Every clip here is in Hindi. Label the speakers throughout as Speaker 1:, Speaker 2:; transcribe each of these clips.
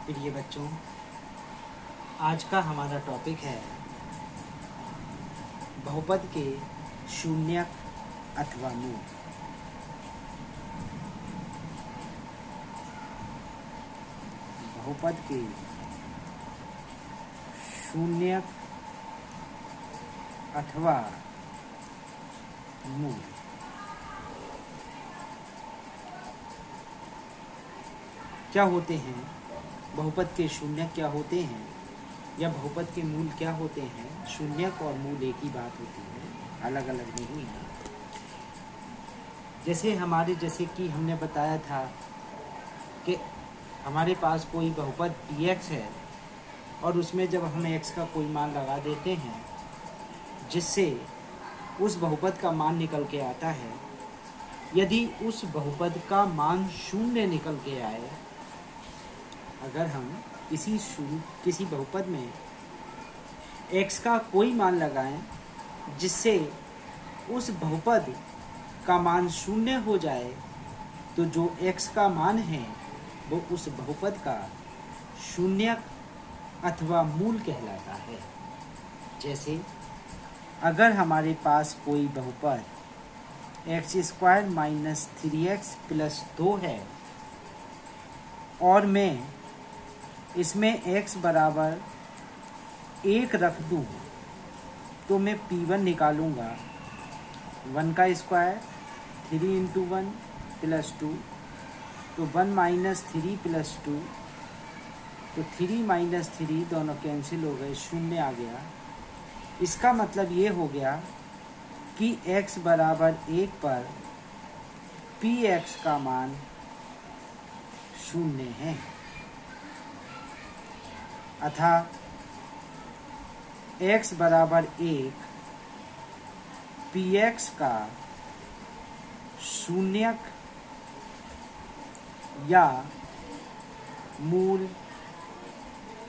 Speaker 1: प्रिय बच्चों, आज का हमारा टॉपिक है बहुपद के शून्यक अथवा मूल। बहुपद के शून्यक अथवा मूल। क्या होते हैं बहुपद के शून्यक, क्या होते हैं या बहुपद के मूल क्या होते हैं? शून्यक और मूल एक ही बात होती है, अलग अलग नहीं है। जैसे कि हमने बताया था कि हमारे पास कोई बहुपद dx है और उसमें जब हम x का कोई मान लगा देते हैं जिससे उस बहुपद का मान निकल के आता है, यदि उस बहुपद का मान शून्य निकल के आए, अगर हम किसी बहुपद में x का कोई मान लगाएं जिससे उस बहुपद का मान शून्य हो जाए, तो जो x का मान है वो उस बहुपद का शून्यक अथवा मूल कहलाता है। जैसे अगर हमारे पास कोई बहुपद x² - 3x + 2 है और मैं इसमें x बराबर 1 रख दूँ, तो मैं P1 निकालूँगा। 1 का स्क्वायर 3 × 1 + 2, तो 1 - 3 + 2, तो 3 - 3 दोनों कैंसिल हो गए, शून्य आ गया। इसका मतलब ये हो गया कि x बराबर 1 पर px का मान शून्य है, अतः x बराबर 1 px का शून्यक या मूल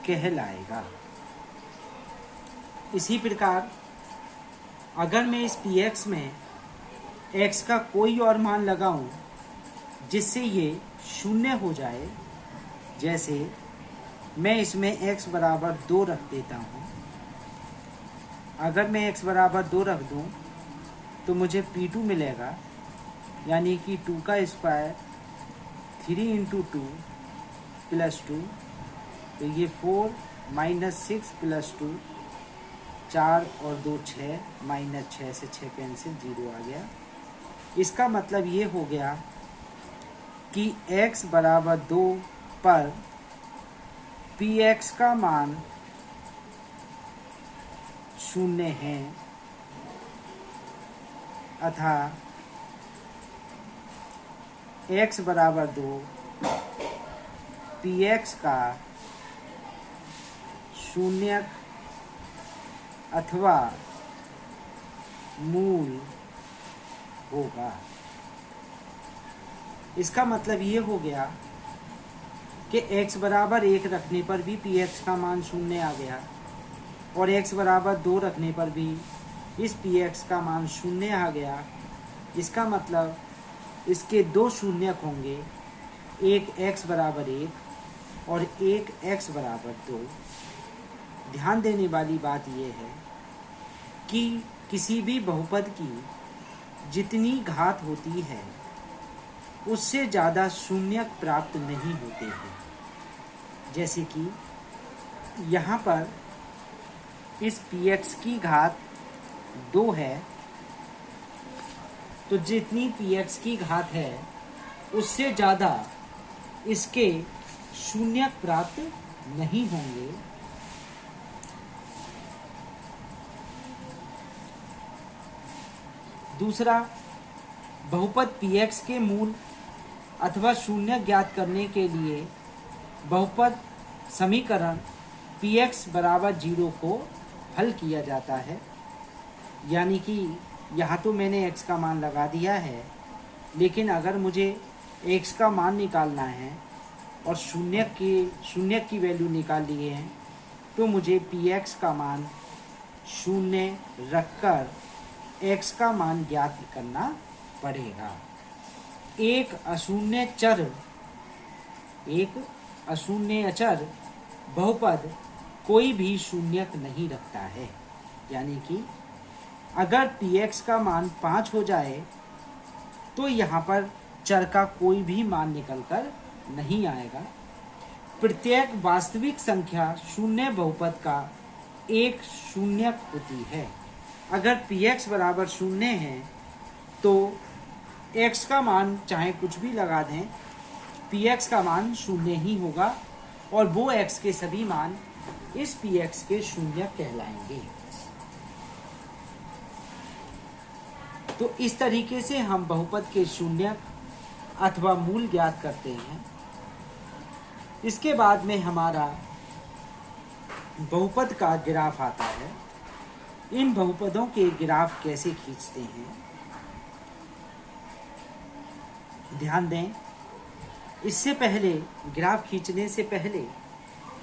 Speaker 1: कहलाएगा। इसी प्रकार अगर मैं इस px में x का कोई और मान लगाऊं जिससे ये शून्य हो जाए, जैसे मैं इसमें x बराबर 2 रख देता हूँ। अगर मैं x बराबर 2 रख दूँ तो मुझे P2 मिलेगा, यानी कि 2 का स्क्वायर 3 × 2 + 2, तो ये 4 - 6 + 2, 4 और 2 6, -6 से 6 कैंसिल, 0 आ गया। इसका मतलब ये हो गया कि x बराबर 2 पर px का मान शून्य है, अतः x बराबर 2 px का शून्यक अथवा मूल होगा। इसका मतलब ये हो गया कि x बराबर 1 रखने पर भी px का मान शून्य आ गया और x बराबर 2 रखने पर भी इस px का मान शून्य आ गया। इसका मतलब इसके दो शून्यक होंगे, एक x बराबर 1 और एक x बराबर 2। ध्यान देने वाली बात यह है कि किसी भी बहुपद की जितनी घात होती है उससे ज़्यादा शून्यक प्राप्त नहीं होते हैं। जैसे कि यहाँ पर इस px की घात 2 है, तो जितनी px की घात है उससे ज़्यादा इसके शून्यक प्राप्त नहीं होंगे। दूसरा, बहुपद px के मूल अथवा शून्य ज्ञात करने के लिए बहुपद समीकरण px बराबर 0 को हल किया जाता है। यानी कि यहाँ तो मैंने x का मान लगा दिया है, लेकिन अगर मुझे x का मान निकालना है और शून्य की वैल्यू निकाल लिए हैं, तो मुझे px का मान शून्य रखकर x का मान ज्ञात करना पड़ेगा। एक अशून्य चर अशून्य अचर बहुपद कोई भी शून्यक नहीं रखता है। यानी कि अगर px का मान 5 हो जाए तो यहाँ पर चर का कोई भी मान निकलकर नहीं आएगा। प्रत्येक वास्तविक संख्या शून्य बहुपद का एक शून्यक होती है। अगर px बराबर 0 है तो x का मान चाहे कुछ भी लगा दें, px का मान 0 ही होगा और वो x के सभी मान इस px के शून्यक कहलाएंगे। तो इस तरीके से हम बहुपद के शून्यक अथवा मूल ज्ञात करते हैं। इसके बाद में हमारा बहुपद का ग्राफ आता है। इन बहुपदों के ग्राफ कैसे खींचते हैं, ध्यान दें। इससे पहले, ग्राफ खींचने से पहले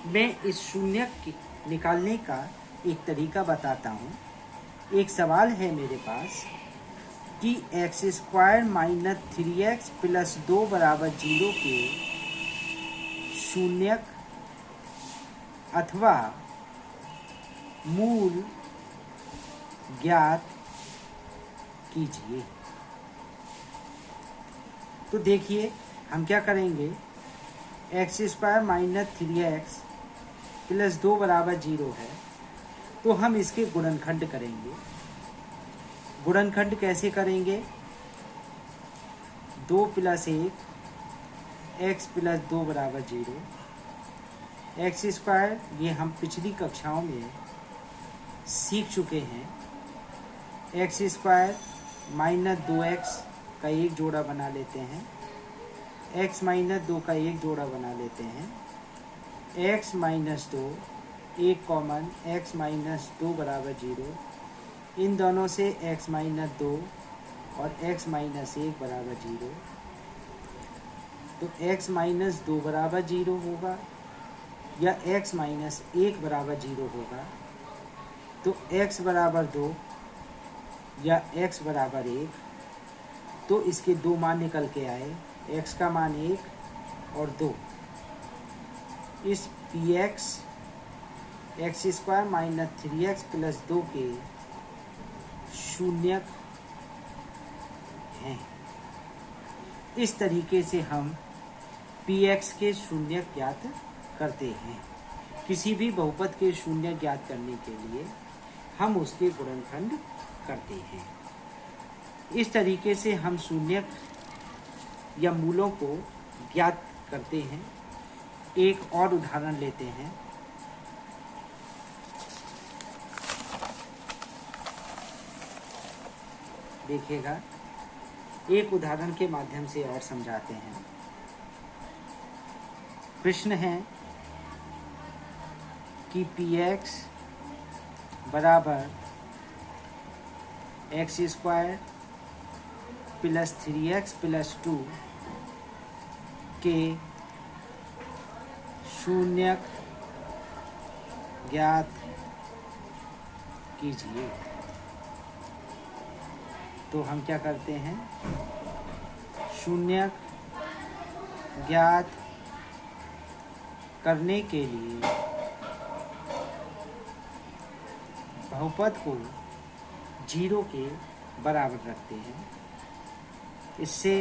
Speaker 1: मैं इस शून्यक निकालने का एक तरीका बताता हूँ। एक सवाल है मेरे पास कि x² माइनस 3x प्लस 2 बराबर 0 के शून्यक अथवा मूल ज्ञात कीजिए। तो देखिए हम क्या करेंगे, x² माइनस 3x प्लस 2 बराबर 0 है तो हम इसके गुणनखंड करेंगे। गुणनखंड कैसे करेंगे, 2 प्लस 1 x प्लस 2 बराबर 0, x², ये हम पिछली कक्षाओं में सीख चुके हैं। x² माइनस 2x का एक जोड़ा बना लेते हैं, x माइनस 2 का एक जोड़ा बना लेते हैं, x माइनस 2 एक कॉमन, x माइनस 2 बराबर 0, इन दोनों से x माइनस 2 और x माइनस 1 बराबर 0। तो x माइनस 2 बराबर 0 होगा या x माइनस 1 बराबर 0 होगा। तो x बराबर 2 या x बराबर 1, तो इसके दो मान निकल के आए, x का मान 1 और 2। इस px x² minus 3x plus 2 के शून्यक हैं। इस तरीके से हम px के शून्यक ज्ञात करते हैं। किसी भी बहुपद के शून्य ज्ञात करने के लिए हम उसके गुणनखंड करते हैं। इस तरीके से हम शून्यक या मूलों को ज्ञात करते हैं। एक और उदाहरण लेते हैं। देखिएगा, एक उदाहरण के माध्यम से और समझाते हैं। प्रश्न है कि px बराबर x² प्लस 3x प्लस 2 के शून्यक ज्ञात कीजिए। तो हम क्या करते हैं, शून्यक ज्ञात करने के लिए बहुपद को 0 के बराबर रखते हैं। इससे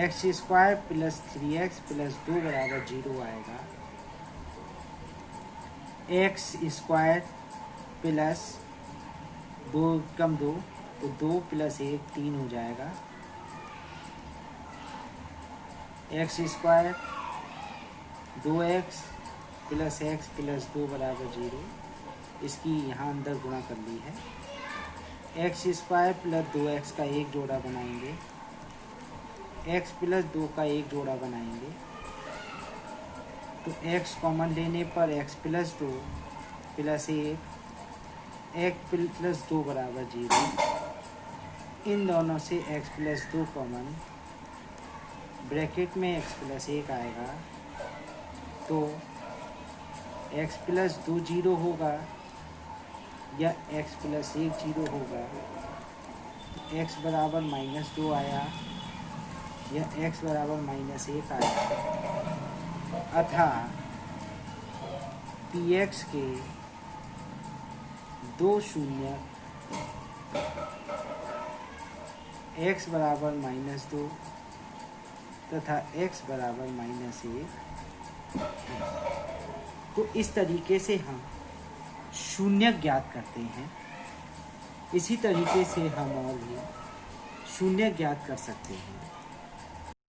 Speaker 1: x² प्लस 3x प्लस 2 बराबर 0 आएगा। x² प्लस 2 कम 2, तो 2 प्लस 1 3 हो जाएगा। x² 2x plus x plus 2 बराबर 0, इसकी यहाँ अंदर गुणा कर ली है। x² प्लस 2x का एक जोड़ा बनाएंगे, x प्लस 2 का एक जोड़ा बनाएंगे। तो x कॉमन लेने पर x plus 2 plus 1, x plus 2 बराबर 0। इन दोनों से x प्लस 2 कॉमन, ब्रैकेट में x प्लस 1 आएगा। तो x प्लस 2 0 होगा या x प्लस 1 0 होगा। x बराबर -2 आया या x बराबर -1 आया। अतः px के दो शून्य x बराबर -2 तथा x बराबर -1। तो इस तरीके से हम शून्य ज्ञात करते हैं। इसी तरीके से हम और भी शून्य ज्ञात कर सकते हैं।